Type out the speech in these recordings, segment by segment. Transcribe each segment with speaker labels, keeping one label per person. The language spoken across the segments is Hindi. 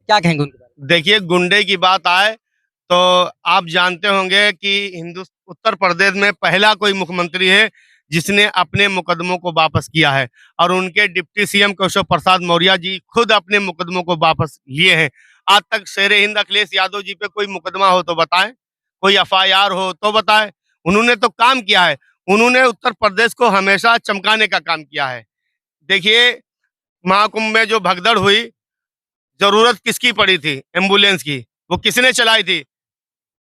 Speaker 1: क्या कहेंगे उनके बारे
Speaker 2: देखिए, गुंडे की बात आए तो आप जानते होंगे कि उत्तर प्रदेश में पहला कोई मुख्यमंत्री है जिसने अपने मुकदमों को वापस किया है। और उनके डिप्टी सीएम केशव प्रसाद मौर्य जी खुद अपने मुकदमों को वापस लिए हैं। आज तक शेरे हिंद अखिलेश यादव जी पे कोई मुकदमा हो तो बताएं, कोई एफआईआर हो तो बताएं। उन्होंने तो काम किया है। उन्होंने उत्तर प्रदेश को हमेशा चमकाने का काम किया है। देखिए, महाकुंभ में जो भगदड़ हुई, जरूरत किसकी पड़ी थी? एम्बुलेंस की। वो किसने चलाई थी?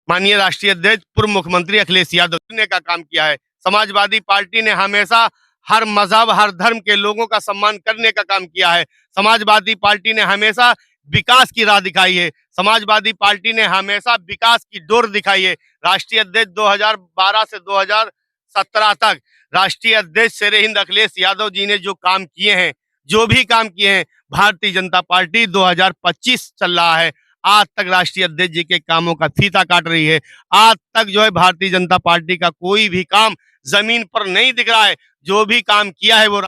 Speaker 2: माननीय राष्ट्रीय अध्यक्ष पूर्व मुख्यमंत्री अखिलेश यादव ने का काम किया है। समाजवादी पार्टी ने हमेशा हर मजहब, हर धर्म के लोगों का सम्मान करने का काम किया है। समाजवादी पार्टी ने हमेशा विकास की राह दिखाई है। समाजवादी पार्टी ने हमेशा विकास की डोर दिखाई है। राष्ट्रीय अध्यक्ष 2012 से 2017 तक राष्ट्रीय अध्यक्ष शेरे हिंद अखिलेश यादव जी ने जो काम किए हैं, जो भी काम किए हैं, भारतीय जनता पार्टी 2025 चल रहा है, आज तक राष्ट्रीय अध्यक्ष जी के कामों का फीता काट रही है। आज तक जो है भारतीय जनता पार्टी का कोई भी काम जमीन पर नहीं दिख रहा है। जो भी काम किया है वो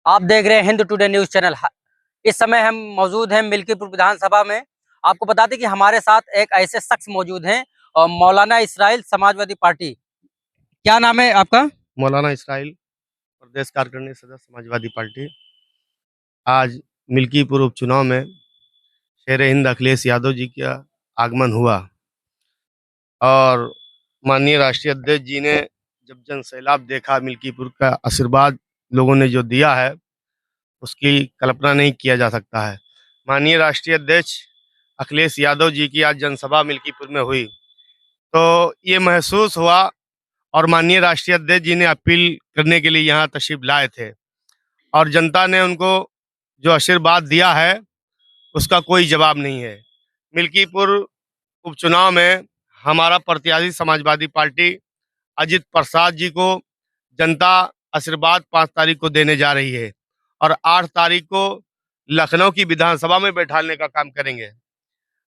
Speaker 1: आप देख रहे हैं हिंद टुडे न्यूज चैनल। इस समय हम मौजूद हैं मिल्कीपुर विधानसभा में। आपको बता दें कि हमारे साथ एक ऐसे शख्स मौजूद हैं और मौलाना इसराइल, समाजवादी पार्टी। क्या नाम है आपका?
Speaker 2: मौलाना इसराइल, प्रदेश कार्यकारिणी सदस्य, समाजवादी पार्टी। आज मिल्कीपुर उपचुनाव में शेरे हिंद अखिलेश यादव जी का आगमन हुआ और माननीय राष्ट्रीय अध्यक्ष जी ने जब जन सैलाब देखा, मिल्कीपुर का आशीर्वाद लोगों ने जो दिया है उसकी कल्पना नहीं किया जा सकता है। माननीय राष्ट्रीय अध्यक्ष अखिलेश यादव जी की आज जनसभा मिल्कीपुर में हुई तो ये महसूस हुआ और माननीय राष्ट्रीय अध्यक्ष जी ने अपील करने के लिए यहाँ तशरीफ लाए थे और जनता ने उनको जो आशीर्वाद दिया है उसका कोई जवाब नहीं है। मिल्कीपुर उपचुनाव में हमारा प्रत्याशी समाजवादी पार्टी अजित प्रसाद जी को जनता आशीर्वाद 5 तारीख को देने जा रही है और 8 तारीख को लखनऊ की विधानसभा में बैठाने का काम करेंगे।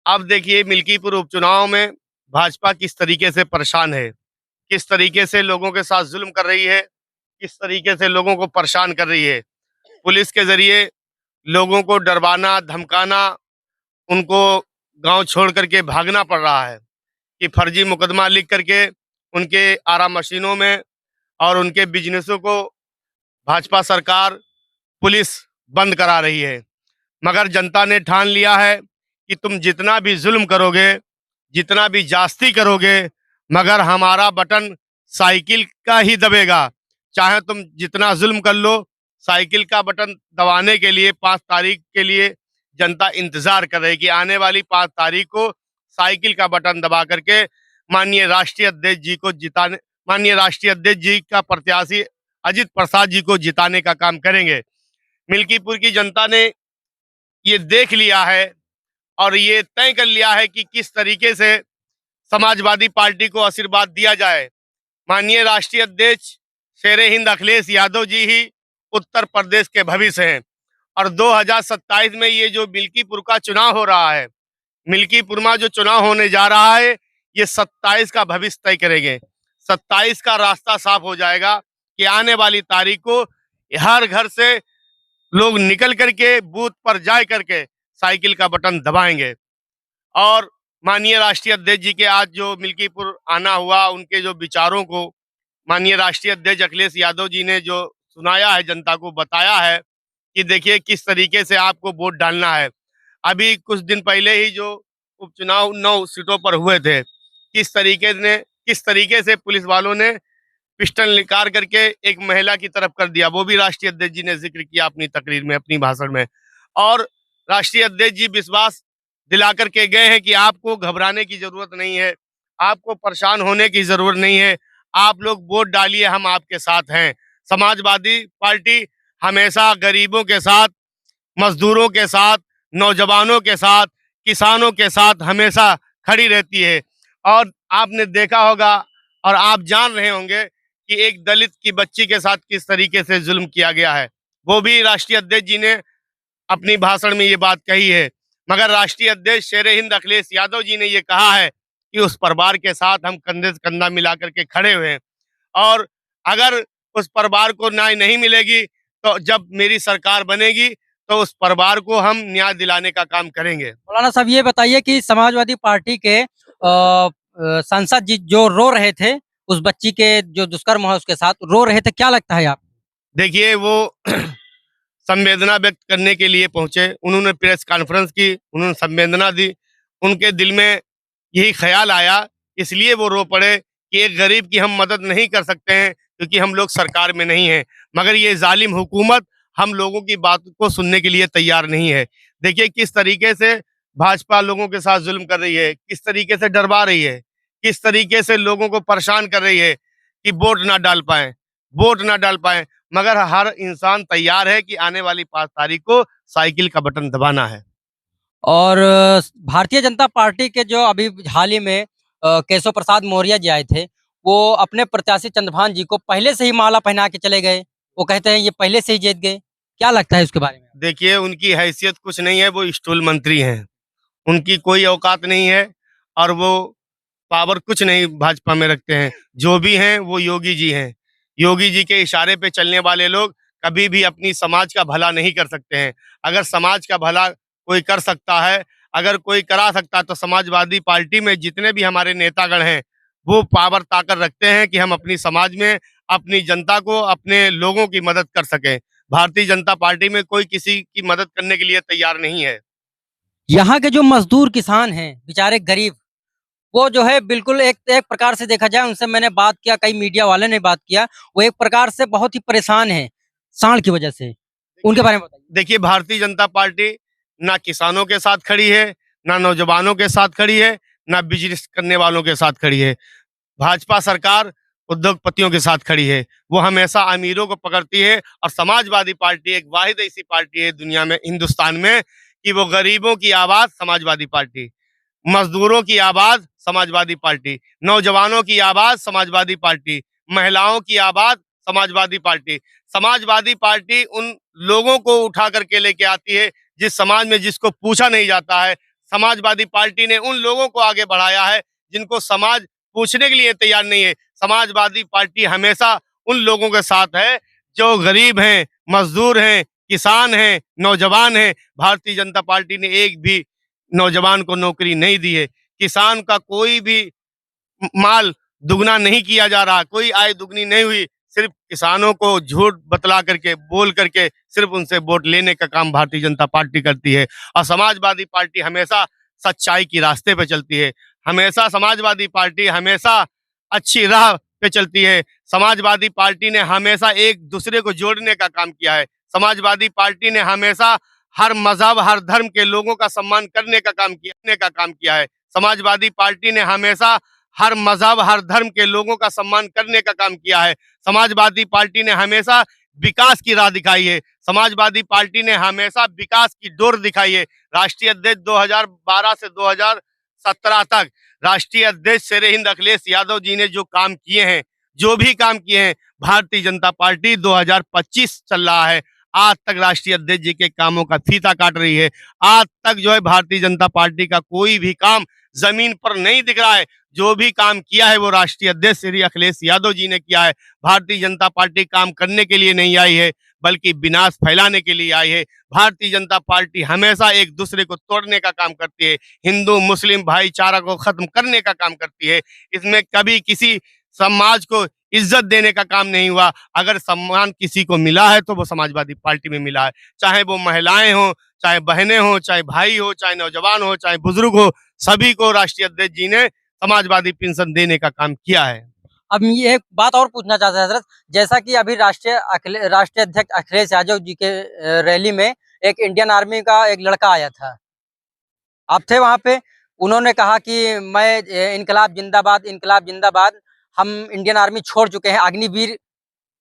Speaker 2: अब देखिए, मिल्कीपुर उपचुनाव में भाजपा किस तरीके से परेशान है, किस तरीके से लोगों के साथ जुल्म कर रही है, किस तरीके से लोगों को परेशान कर रही है। पुलिस के जरिए लोगों को डरवाना, धमकाना, उनको गांव छोड़ करके भागना पड़ रहा है कि फर्जी मुकदमा लिख करके उनके आरा मशीनों में और उनके बिजनेसों को भाजपा सरकार, पुलिस बंद करा रही है। मगर जनता ने ठान लिया है कि तुम जितना भी जुल्म करोगे, जितना भी जास्ती करोगे, मगर हमारा बटन साइकिल का ही दबेगा। चाहे तुम जितना जुल्म कर लो, साइकिल का बटन दबाने के लिए 5 तारीख के लिए जनता इंतजार कर रही कि आने वाली 5 तारीख को साइकिल का बटन दबा करके माननीय राष्ट्रीय अध्यक्ष जी को जिताने, माननीय राष्ट्रीय अध्यक्ष जी का प्रत्याशी अजित प्रसाद जी को जिताने का काम करेंगे। मिल्कीपुर की जनता ने ये देख लिया है और ये तय कर लिया है कि किस तरीके से समाजवादी पार्टी को आशीर्वाद दिया जाए। माननीय राष्ट्रीय अध्यक्ष शेरे हिंद अखिलेश यादव जी ही उत्तर प्रदेश के भविष्य हैं और 2027 में ये जो मिल्कीपुर का चुनाव हो रहा है, मिल्कीपुर में जो चुनाव होने जा रहा है, ये 27 का भविष्य तय करेंगे। 27 का रास्ता साफ हो जाएगा कि आने वाली तारीख को हर घर से लोग निकल करके बूथ पर जा करके साइकिल का बटन दबाएंगे। और माननीय राष्ट्रीय अध्यक्ष जी के आज जो मिल्कीपुर आना हुआ, उनके जो विचारों को माननीय राष्ट्रीय अध्यक्ष अखिलेश यादव जी ने जो सुनाया है, जनता को बताया है कि देखिए किस तरीके से आपको वोट डालना है। अभी कुछ दिन पहले ही जो उपचुनाव 9 सीटों पर हुए थे, किस तरीके से पुलिस वालों ने पिस्टल निकाल करके एक महिला की तरफ कर दिया, वो भी राष्ट्रीय अध्यक्ष जी ने जिक्र किया अपनी तकरीर में, अपनी भाषण में। और राष्ट्रीय अध्यक्ष जी विश्वास दिला करके गए हैं कि आपको घबराने की जरूरत नहीं है, आपको परेशान होने की जरूरत नहीं है, आप लोग वोट डालिए, हम आपके साथ हैं। समाजवादी पार्टी हमेशा गरीबों के साथ, मजदूरों के साथ, नौजवानों के साथ, किसानों के साथ हमेशा खड़ी रहती है। और आपने देखा होगा और आप जान रहे होंगे कि एक दलित की बच्ची के साथ किस तरीके से जुल्म किया गया है, वो भी राष्ट्रीय अध्यक्ष जी ने अपनी भाषण में ये बात कही है। मगर राष्ट्रीय अध्यक्ष शेरे हिंद अखिलेश यादव जी ने ये कहा है कि उस परिवार के साथ हम कंधे से कंधा मिला करके खड़े हुए हैं और अगर उस परिवार को न्याय नहीं मिलेगी तो जब मेरी सरकार बनेगी तो उस परिवार को हम न्याय दिलाने का काम करेंगे।
Speaker 1: मौलाना साहब ये बताइए कि समाजवादी पार्टी के सांसद जी जो रो रहे थे उस बच्ची के जो दुष्कर्म है उसके साथ रो रहे थे, क्या लगता है आप?
Speaker 2: देखिए वो संवेदना व्यक्त करने के लिए पहुंचे, उन्होंने प्रेस कॉन्फ्रेंस की, उन्होंने संवेदना दी, उनके दिल में यही ख्याल आया, इसलिए वो रो पड़े कि एक गरीब की हम मदद नहीं कर सकते हैं क्योंकि हम लोग सरकार में नहीं हैं, मगर ये जालिम हुकूमत हम लोगों की बात को सुनने के लिए तैयार नहीं है। देखिए किस तरीके से भाजपा लोगों के साथ जुल्म कर रही है, किस तरीके से डरवा रही है, किस तरीके से लोगों को परेशान कर रही है कि वोट ना डाल पाए, मगर हर इंसान तैयार है कि आने वाली 5 तारीख को साइकिल का बटन दबाना है।
Speaker 1: और भारतीय जनता पार्टी के जो अभी हाल ही में केशव प्रसाद मौर्य जी आए थे, वो अपने प्रत्याशी चंद्रभान जी को पहले से ही माला पहना के चले गए। वो कहते हैं ये पहले से ही जीत गए। क्या लगता है उसके बारे में?
Speaker 2: देखिए उनकी हैसियत कुछ नहीं है, वो स्टूल मंत्री हैं, उनकी कोई औकात नहीं है और वो पावर कुछ नहीं भाजपा में रखते हैं। जो भी हैं वो योगी जी हैं। योगी जी के इशारे पे चलने वाले लोग कभी भी अपनी समाज का भला नहीं कर सकते हैं। अगर समाज का भला कोई कर सकता है, अगर कोई करा सकता है तो समाजवादी पार्टी में जितने भी हमारे नेतागण हैं वो पावर ताकत रखते हैं कि हम अपनी समाज में अपनी जनता को, अपने लोगों की मदद कर सकें। भारतीय जनता पार्टी में कोई किसी की मदद करने के लिए तैयार नहीं है।
Speaker 1: यहाँ के जो मजदूर किसान हैं, बेचारे गरीब, वो जो है बिल्कुल एक एक प्रकार से देखा जाए उनसे मैंने बात किया, कई मीडिया वाले ने बात किया, वो एक प्रकार से बहुत ही परेशान हैं, साँड़ की वजह से। उनके बारे में बताइए।
Speaker 2: देखिए भारतीय जनता पार्टी ना किसानों के साथ खड़ी है, ना नौजवानों के साथ खड़ी है, ना बिजनेस करने वालों के साथ खड़ी है। भाजपा सरकार उद्योगपतियों के साथ खड़ी है। वो हमेशा अमीरों को पकड़ती है और समाजवादी पार्टी एक वाहिद ऐसी पार्टी है दुनिया में, हिंदुस्तान में, कि वो गरीबों की आवाज समाजवादी पार्टी, मजदूरों की आवाज समाजवादी पार्टी, नौजवानों की आवाज समाजवादी पार्टी, महिलाओं की आवाज समाजवादी पार्टी। समाजवादी पार्टी उन लोगों को उठा करके लेके आती है जिस समाज में जिसको पूछा नहीं जाता है। समाजवादी पार्टी ने उन लोगों को आगे बढ़ाया है जिनको समाज पूछने के लिए तैयार नहीं है। समाजवादी पार्टी हमेशा उन लोगों के साथ है जो गरीब हैं, मजदूर हैं, किसान हैं, नौजवान हैं। भारतीय जनता पार्टी ने एक भी नौजवान को नौकरी नहीं दी है। किसान का कोई भी माल दुगना नहीं किया जा रहा, कोई आय दुगनी नहीं हुई। सिर्फ किसानों को झूठ बतला करके, बोल करके सिर्फ उनसे वोट लेने का काम भारतीय जनता पार्टी करती है। और समाजवादी पार्टी हमेशा सच्चाई की रास्ते पे चलती है। हमेशा समाजवादी पार्टी हमेशा अच्छी राह पे चलती है। समाजवादी पार्टी ने हमेशा एक दूसरे को जोड़ने का काम किया है। समाजवादी पार्टी ने हमेशा हर मजहब, हर धर्म के लोगों का सम्मान करने का काम किया है। समाजवादी पार्टी ने हमेशा हर मजहब, हर धर्म के लोगों का सम्मान करने का काम किया है। समाजवादी पार्टी ने हमेशा विकास की राह दिखाई है। समाजवादी पार्टी ने हमेशा विकास की डोर दिखाई है। राष्ट्रीय अध्यक्ष 2012 से 2017 तक राष्ट्रीय अध्यक्ष शेर हिंद अखिलेश यादव जी ने जो काम किए हैं, जो भी काम किए हैं, भारतीय जनता पार्टी 2025 चल रहा है, आज तक राष्ट्रीय अध्यक्ष जी के कामों का फीता काट रही है। आज तक जो है भारतीय जनता पार्टी का कोई भी काम जमीन पर नहीं दिख रहा है। जो भी काम किया है वो राष्ट्रीय अध्यक्ष श्री अखिलेश यादव जी ने किया है। भारतीय जनता पार्टी काम करने के लिए नहीं आई है, बल्कि विनाश फैलाने के लिए आई है। भारतीय जनता पार्टी हमेशा एक दूसरे को तोड़ने का काम करती है, हिंदू मुस्लिम भाईचारा को खत्म करने का काम करती है। इसमें कभी किसी समाज को इज्जत देने का काम नहीं हुआ। अगर सम्मान किसी को मिला है तो वो समाजवादी पार्टी में मिला है, चाहे वो महिलाएं हो, चाहे बहनें हो, चाहे भाई हो, चाहे नौजवान हो, चाहे बुजुर्ग हो, सभी को राष्ट्रीय अध्यक्ष जी ने समाजवादी पेंशन देने का काम किया है।
Speaker 1: अब ये एक बात और पूछना चाहता है हजरत, जैसा कि अभी राष्ट्रीय अध्यक्ष अखिलेश यादव जी के रैली में एक इंडियन आर्मी का एक लड़का आया था, आप थे वहां पे। उन्होंने कहा कि मैं इनकलाब जिंदाबाद, इनकलाब जिंदाबाद, हम इंडियन आर्मी छोड़ चुके हैं, अग्निवीर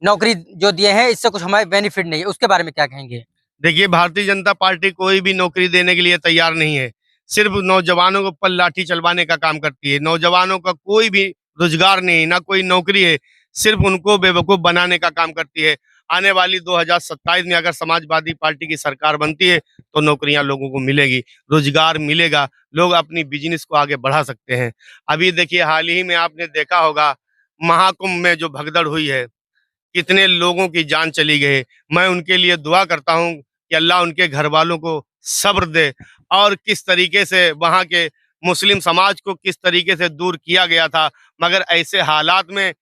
Speaker 1: नौकरी जो दिए हैं इससे कुछ हमें बेनिफिट नहीं है, उसके बारे में क्या कहेंगे?
Speaker 2: देखिए भारतीय जनता पार्टी कोई भी नौकरी देने के लिए तैयार नहीं है, सिर्फ नौजवानों को पल लाठी चलवाने का काम करती है। नौजवानों का कोई भी रोजगार नहीं, ना कोई नौकरी है, सिर्फ उनको बेवकूफ बनाने का काम करती है। आने वाली 2027 में अगर समाजवादी पार्टी की सरकार बनती है तो नौकरियां लोगों को मिलेगी, रोजगार मिलेगा, लोग अपनी बिजनेस को आगे बढ़ा सकते हैं। अभी देखिए हाल ही में आपने देखा होगा महाकुंभ में जो भगदड़ हुई है, कितने लोगों की जान चली गई। मैं उनके लिए दुआ करता हूं कि अल्लाह उनके घर वालों को सब्र दे, और किस तरीके से वहाँ के मुस्लिम समाज को किस तरीके से दूर किया गया था, मगर ऐसे हालात में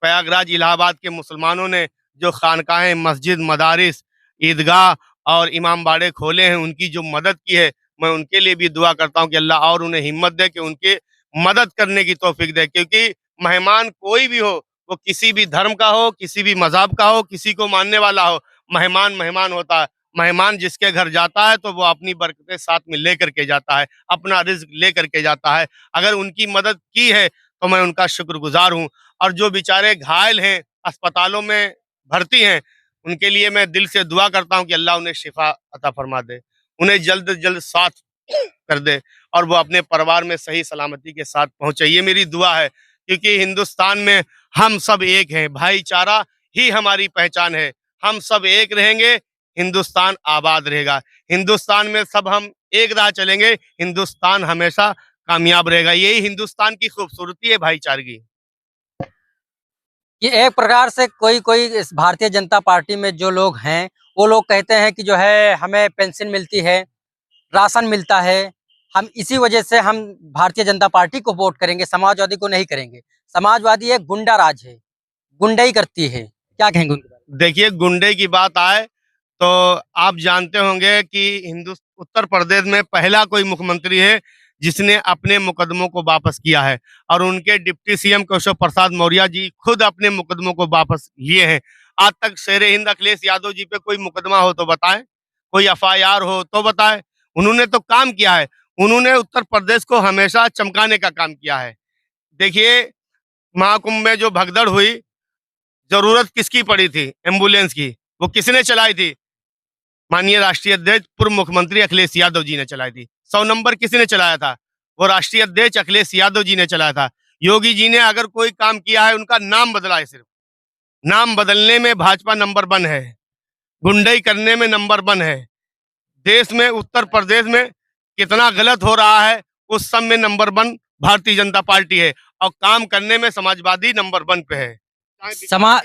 Speaker 2: प्रयागराज इलाहाबाद के मुसलमानों ने जो खानकाहें, मस्जिद, मदारिस, ईदगाह और इमाम बाड़े खोले हैं, उनकी जो मदद की है, मैं उनके लिए भी दुआ करता हूँ कि अल्लाह और उन्हें हिम्मत दे कि उनके मदद करने की तौफीक दे। क्योंकि मेहमान कोई भी हो, वो किसी भी धर्म का हो, किसी भी मजहब का हो, किसी को मानने वाला हो, मेहमान मेहमान होता है। मेहमान जिसके घर जाता है तो वो अपनी बरकतें साथ में लेकर के जाता है, अपना रिज्क लेकर के जाता है। अगर उनकी मदद की है तो मैं उनका शुक्रगुजार हूँ। और जो बेचारे घायल हैं, अस्पतालों में भर्ती हैं, उनके लिए मैं दिल से दुआ करता हूँ कि अल्लाह उन्हें शिफा अता फरमा दे, उन्हें जल्द से जल्द साथ कर दे और वो अपने परिवार में सही सलामती के साथ पहुंचे। ये मेरी दुआ है, क्योंकि हिंदुस्तान में हम सब एक हैं, भाईचारा ही हमारी पहचान है। हम सब एक रहेंगे, हिंदुस्तान आबाद रहेगा। हिंदुस्तान में सब हम एक राह चलेंगे, हिंदुस्तान हमेशा कामयाब रहेगा। यही हिंदुस्तान की खूबसूरती है, भाईचारगी।
Speaker 1: कि एक प्रकार से कोई कोई इस भारतीय जनता पार्टी में जो लोग हैं, वो लोग कहते हैं कि जो है हमें पेंशन मिलती है, राशन मिलता है, हम इसी वजह से हम भारतीय जनता पार्टी को वोट करेंगे, समाजवादी को नहीं करेंगे। समाजवादी एक गुंडा राज है, गुंडाई करती है। क्या कहेंगे उनके बारे
Speaker 2: देखिए, गुंडे की बात आए तो आप जानते होंगे कि उत्तर प्रदेश में पहला कोई मुख्यमंत्री है जिसने अपने मुकदमों को वापस किया है, और उनके डिप्टी सीएम केशव प्रसाद मौर्य जी खुद अपने मुकदमों को वापस लिए हैं। आज तक शेर हिंद अखिलेश यादव जी पे कोई मुकदमा हो तो बताएं, कोई एफआईआर हो तो बताएं। उन्होंने तो काम किया है, उन्होंने उत्तर प्रदेश को हमेशा चमकाने का काम किया है। देखिए, महाकुंभ में जो भगदड़ हुई, जरूरत किसकी पड़ी थी? एम्बुलेंस की। वो किसने चलाई थी? माननीय राष्ट्रीय अध्यक्ष पूर्व मुख्यमंत्री अखिलेश यादव जी ने चलाई थी। 100 नंबर किसने चलाया था? वो राष्ट्रीय अध्यक्ष अखिलेश यादव जी ने चलाया था। योगी जी ने अगर कोई काम किया है, उनका नाम बदला है, सिर्फ नाम बदलने में भाजपा नंबर 1 है, गुंडई करने में नंबर 1 है। देश में, उत्तर प्रदेश में कितना गलत हो रहा है, उस सब में नंबर 1 भारतीय जनता पार्टी है, और काम करने में समाजवादी नंबर 1 पे है।
Speaker 1: में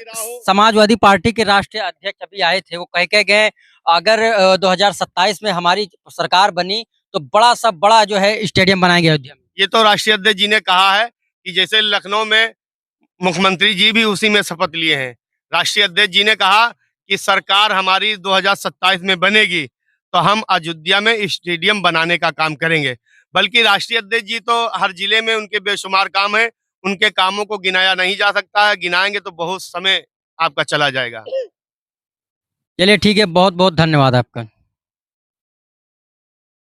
Speaker 1: समाजवादी पार्टी के राष्ट्रीय अध्यक्ष अभी आए थे, वो कह के गए अगर 2027 में हमारी सरकार बनी तो बड़ा सा बड़ा जो है स्टेडियम बनाएंगे अयोध्या में।
Speaker 2: ये तो राष्ट्रीय अध्यक्ष जी ने कहा है कि जैसे लखनऊ में मुख्यमंत्री जी भी उसी में शपथ लिए हैं। राष्ट्रीय अध्यक्ष जी ने कहा कि सरकार हमारी 2027 में बनेगी तो हम अयोध्या में स्टेडियम बनाने का काम करेंगे। बल्कि राष्ट्रीय अध्यक्ष जी तो हर जिले में उनके बेशुमार काम है, उनके कामों को गिनाया नहीं जा सकता है, गिनाएंगे तो बहुत समय आपका चला जाएगा।
Speaker 1: चलिए ठीक है, बहुत बहुत धन्यवाद आपका।